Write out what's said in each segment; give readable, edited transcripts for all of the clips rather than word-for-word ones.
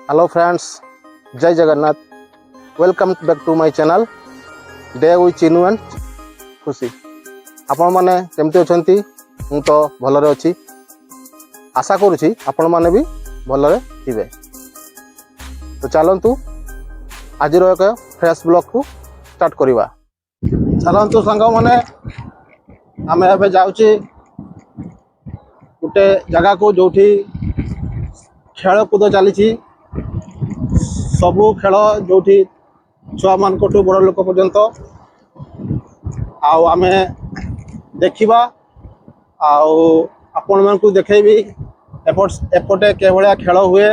Hello friends, जय Jagannath. Welcome back to my channel day with Chinu and Khushi. आपण माने केमती अछंती? मु तो भलरे अछि। आशा करूछि आपण माने भी भलरे थिबे। तो चलंतु आज एक फ्रेश ब्लॉग को स्टार्ट करिवा। चलंतु संग माने आमे एबे जाउछि गोटे जगह को जोठी खेल कूद चली सबू खेल जो छुआ मान बड़ लोक पर्यंत आमे देखा आपण मन को देखेबी एपटे के भाया खेल हुए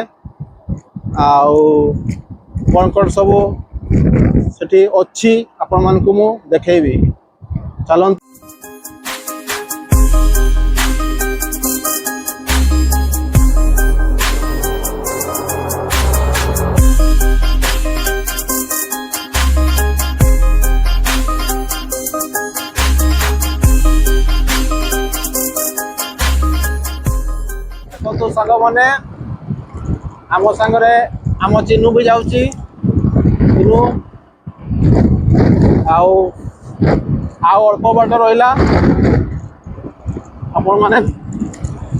कौन कौन सब सेठी अच्छी आपण मन को मु देखेबी। चलत तो साग मैंने आम सांगरे आम चिनू भी जाऊँगी। चिनू अल्प बाट रहा आपण मैंने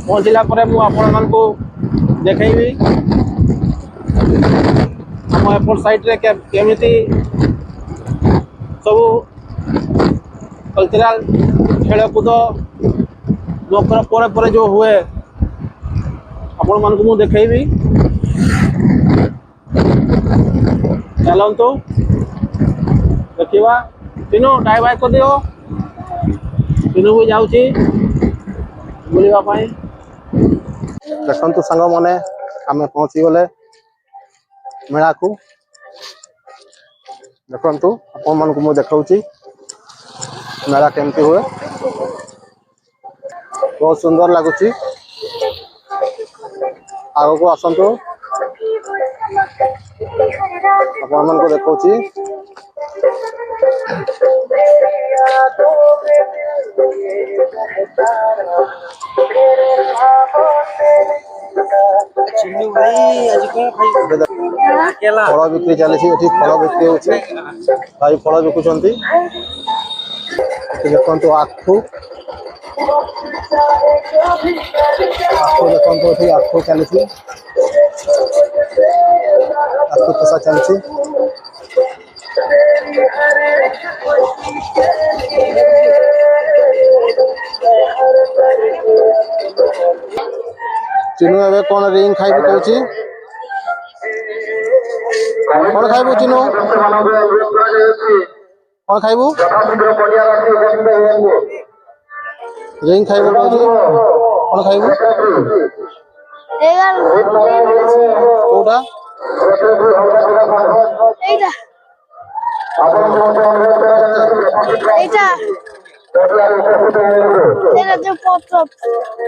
पहुँचला मुझे देखी आम एपट साइड रे केमी सब कल्चरल खेलकूद पर जो हुए आपण मान को देखेबी। चलतु देखा तीनू टाई बाय कर दियो। तीनू भी जाऊँगी बुलापाई। देखु सांग मैंने आम पहुँची गले मेला को। देखु आपण मान को मुझे देखा मेला केमती हुए। बहुत सुंदर लगुच। आग को आसतु आपण मन को देखा फल बिक्री चली फल बिक्री हो भाई फल बिकुंट देखु आखु देखो आखु चली आखु कषा चलती। चिनू ए कौन रिंग खाइबू कहूँ? कौन खाइबू चिनू? कौन खाइबू? रिंग खाइबू कहूँ? कौन खाइबू? कोटा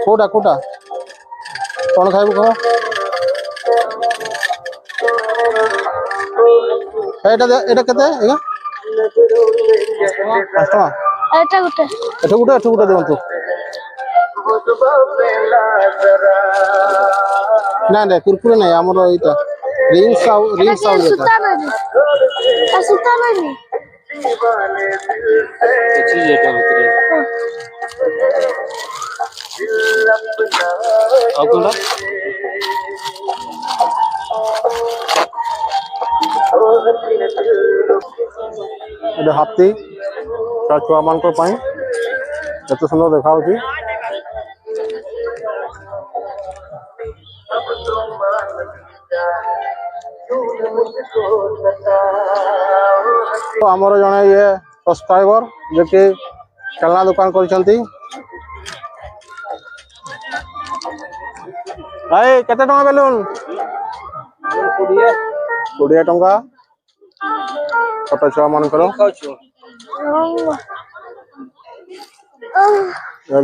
कोटा कोटा कौन खाइबू कह? एटा केते एगा 5 टका एटा गुटे देंतु। ना कुरकुरे नहीं आमर एटा रिंग्स हाथी छुआ मान एत सुंदर देखा तो आमर जड़े ये सब्सक्राइबर जो कि खेलना दुकान करी भाई केते टका बेलून 20 टका छोट छुआ मान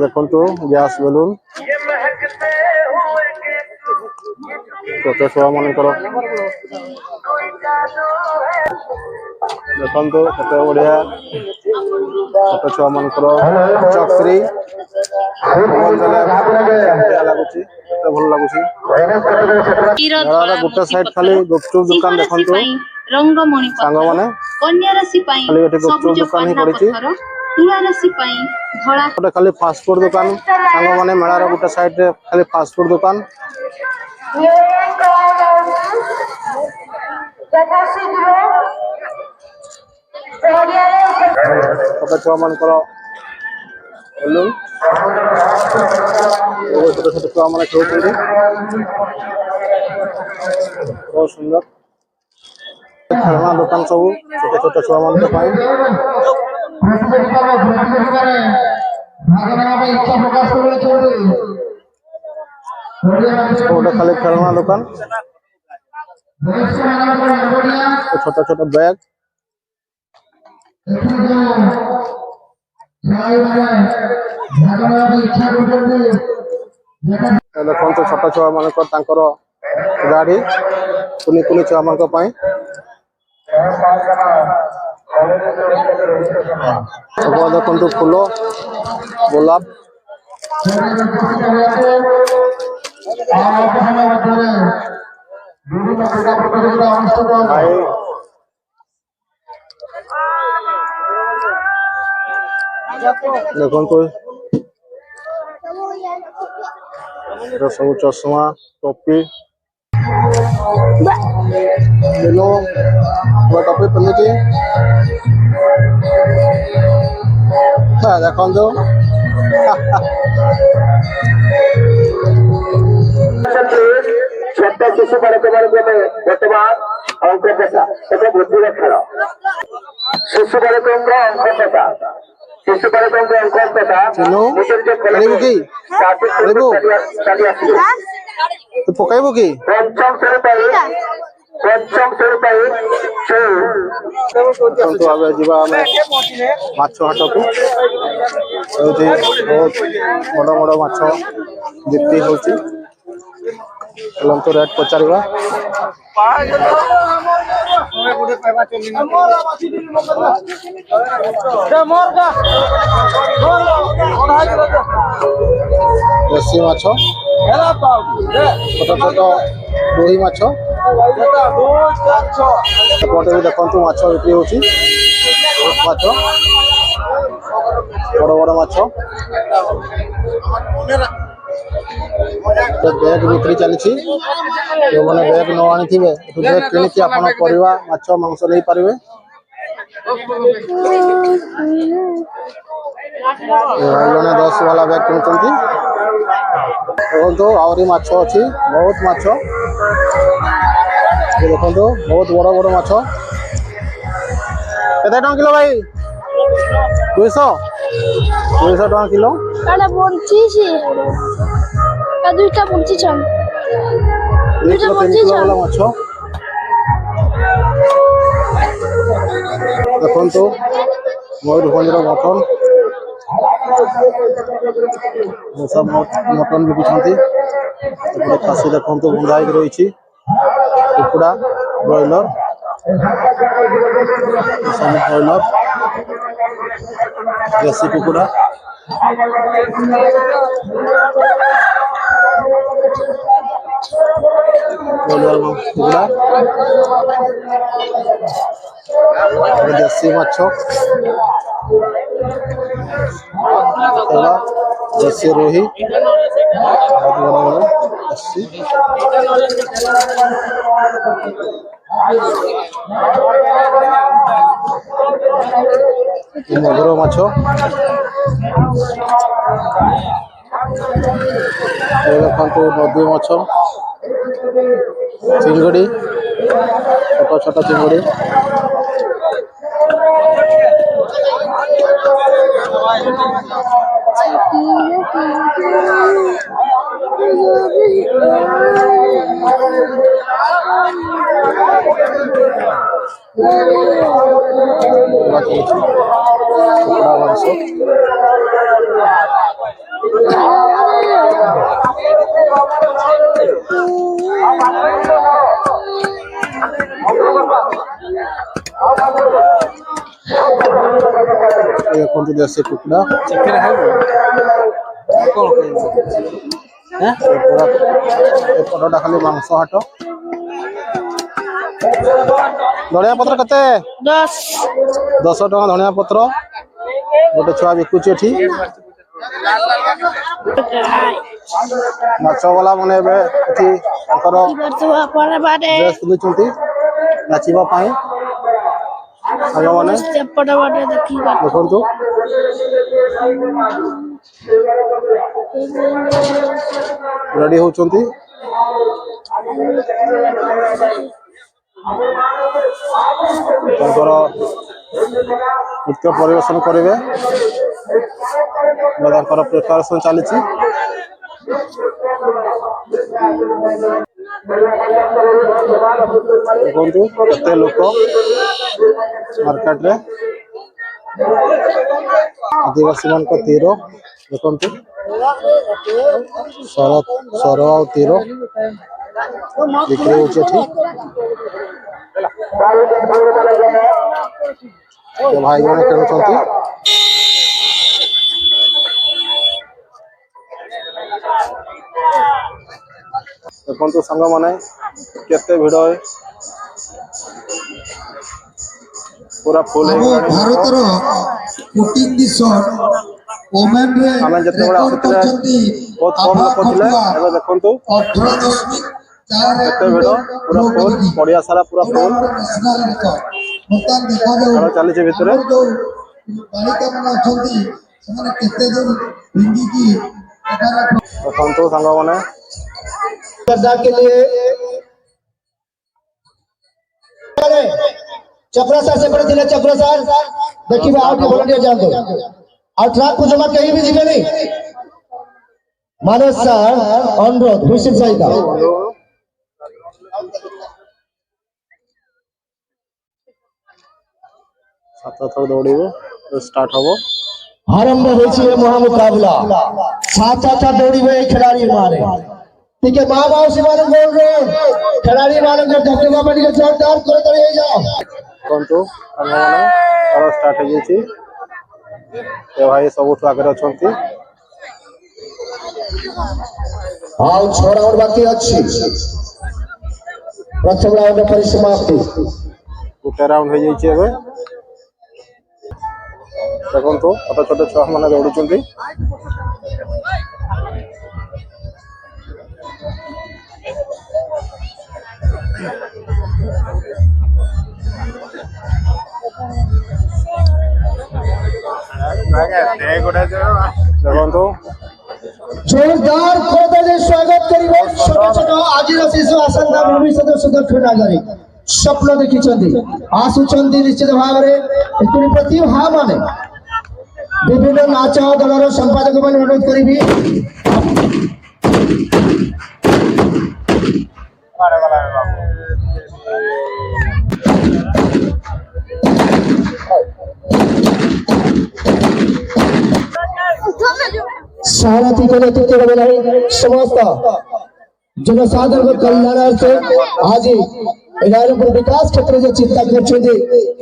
देखु गैस बेलून छोट छुआ मान देखो केते बढ़िया छोट छुआ मान चक्री लगुच भल लगुच मेलार गोटे साइड खाली गुपचुप दुकान देखंतु रंगमणि सांग माने कन्या राशि पाई खाली एठी गुपचुप दुकान ही पड़ी तुला राशि पाई धड़ा गोटे खाली फास्ट फूड दुकान सांग माने मेलार गोटे साइड रे खाली फास्ट फूड दुकान छोटे छुआ मानकर बोलून छोटे छोटे छुआ मैंने खेलुंट बहुत सुंदर खेलना दुकान सब छोटे छोटे छुआ मान गोटे खाली खेलना दुकान छोटे छोटे बैग देखो छोट छुआ मान गाड़ी कुनी कुनी छुआ मान देखो फूल गोलाप भाई देखो सब चश्मा टोपी टोपी पिंधुची देखो छोटा शिशु बालक बर्तमान अंक पेशा एक बुद्धिर खेल शिशु बालक अंक पेशा शिशु बालक अंक पेशा तू पकड़ कि पंचम श्रेणी माछ हाट को बहुत बड़ बड़ माछ बिक्री होची चलते रेट पचार देसी माछ छोट छोट रोही माछ एपटे भी देखो माछ बिक्री होची माछ बड़ बड़ माछ बैग बिक्री चली जो मैंने बैग न आनी थे बैग किणिकी आपण परिवा माछ मांस नहीं पारे जड़े 10 वाला बैग किणुंट देखो आहरी माछ अच्छी बहुत माछ देखो बहुत बड़ बड़ माछ केते टका किलो भाई 200 टका किलो दुईटा बंची माछ देखो मयूरभंजर मटन सब मटन बिकुंट खासी देखो बंधा रही कुकुड़ा ब्रॉयलर सब ब्रॉयलर देसी कुकुड़ा कुकुड़ा देसी माछ देसी रोही बहुत बड़ा बड़ा देसी मगुर माछ देखो नदी माछ चिंगड़ी छोट छोट चिंगड़ी कुकुड़ा मांस देखो देसी कुकुड़ा पूरा एपटा खाली मांस हाट धनिया पत्र कते 10 10 टका धनिया पत्र गोटे छुआ बिकुची एठी नाच वाला माने एठी तांकर ड्रेस पिंधुचंती नाचिबा पाई सांग माने सेपट बाटे देखी देखंतु रेडी होचंती तांकर नृत्य परिवेशन करेंगे प्रिपरेशन चली देखु केते लोक मार्केट रे आदिवासी मान तीर देखु सर आ तीर बिक्री हो भाई मैंने खेलुंट देखु सांग मैंने केते भिड़ है पूरा फुल भारतर कुकिंग दी शॉट ओमेन रे आमे जते बड़ा आसुतले बहुत कम लोक थिले एबे देखंतु 18.4 केते भिड़ पूरा फुल पड़िया सारा पूरा फुल मतन देखा जाऊ खेल चली छे भितरे बालिका मन अछंती ସେମାନେ କେତେ ଦିନ भिंगी की देखंतु सांग माने स्पर्धा के लिए चपरा सर से बड़े जिले चपरा सर देखिए आप वॉलंटियर जान दो और ट्रैक को जमा कहीं भी जीवे नहीं मानस सर अनुरोध हुसैन साई का सात थर दौड़िबो स्टार्ट हबो आरंभ होइछि ए महामुकाबला सात सात दौड़िबे खिलाड़ी मारे ठीक है मां बाप से मारे बोल रहे खिलाड़ी मारे को धक्का मार के जोरदार करे करे जाओ देखंतु सांग माने और स्टार्ट हो जेछि ए भाई सबुठ आगे अछंती आओ छोरा और बाकी अच्छी प्रथम राउंड परिसमाप्ति गोटे राउंड हो जेछि एबे देखंतु छोट छोट छुआ माने दौड़ुचंती देखंतु जोरदार खोदे स्वागत करिबो छोट छोट आजिर शिशु आसंता भविष्य सुदक्ष नागरिक स्वप्न देखिछंती आसुचंती निश्चित भाव रे एकुनि प्रतिभा माने विभिन्न नाच दलर संपादक मान अनुरोध करिबी सारथी को नेतृत्व करने समस्त जनसाधारण कल्याणार्थ आज रायपुर विकास क्षेत्र जो चिंता कर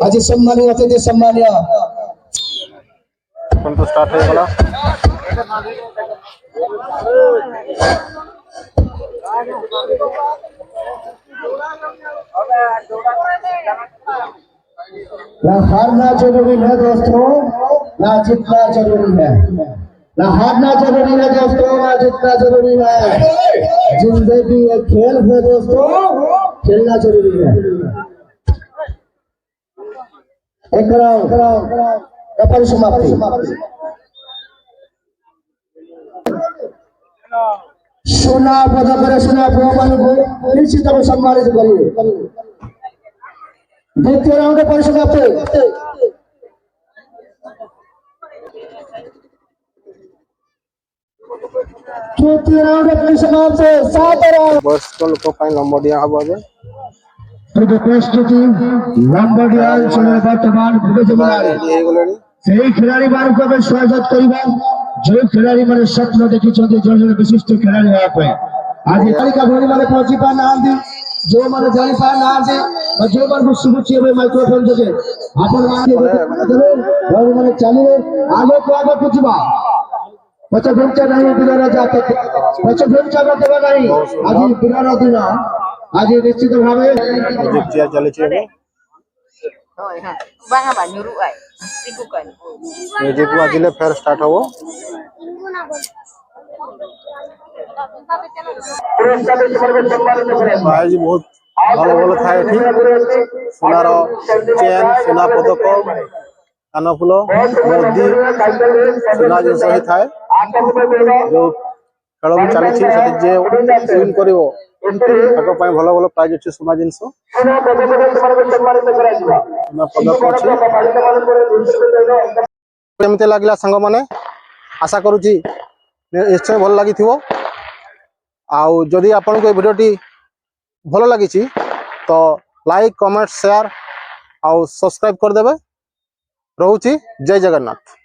आज सम्मानीय अतिथि सम्मानीय तो स्टार्ट हो गला ना हारना जरूरी है दोस्तों ना जीतना जरूरी है ना हारना जरूरी है दोस्तों ना जीतना जरूरी है जिंदगी एक खेल है दोस्तों खेलना जरूरी है एक राउंड परिसमाप्ति सोना पदक सोना बहुमान को निश्चित सम्मानित करिए द्वितीय राउंड परिसमाप्ति तृतीय राउंड परिसमाप्ति 7 राउंड वयस्क लोक ପାଇଁ ନମ୍ବର ଦିଆ ହବ ଏବେ to the प्रस्तुति नंबर दियाल चले वर्तमान विजेतार रेडी हे गलेनी ସେହି ଖେଳାଳି ମାନଙ୍କୁ ଆମେ ସ୍ୱାଗତ କରିବା जो खिलाड़ी मैंने स्वप्न देखी जड़े जड़े विशिष्ट खिलाड़ी होगा आज तालिका भरी मैंने पहुंची पार ना जो मैंने जानी पार ना जो मन शुभुची माइक्रोफोन जगे आपण मैंने चलिए आगे को आगे पूछवा पछ घुंचा नहीं बिलर जाते पछ घुंचा देवा नहीं आज बिलर दिन आज निश्चित भाव म्यूजिक चेयर चली ଏବେ Rồi ha. Bang apa nyuruh ai? Sibukkan. Music बाजिले फेर स्टार्ट हबो प्राइज बहुत भल भल थाए सोनार चेन सोना पदक कानफुल मुदी सोना जिनस ही थाए जो खेल भी चली जे विन कर भल भल प्राइज अच्छे सोना जिनस सोना पदक अच्छे केमती लगला सांग मैंने आशा करुच्ची निश्चय भल लगी आउ जदि आपन को वीडियोटी भल लगी तो लाइक कमेंट शेयर आउ सब्सक्राइब कर देबे। रहूची जय जगन्नाथ।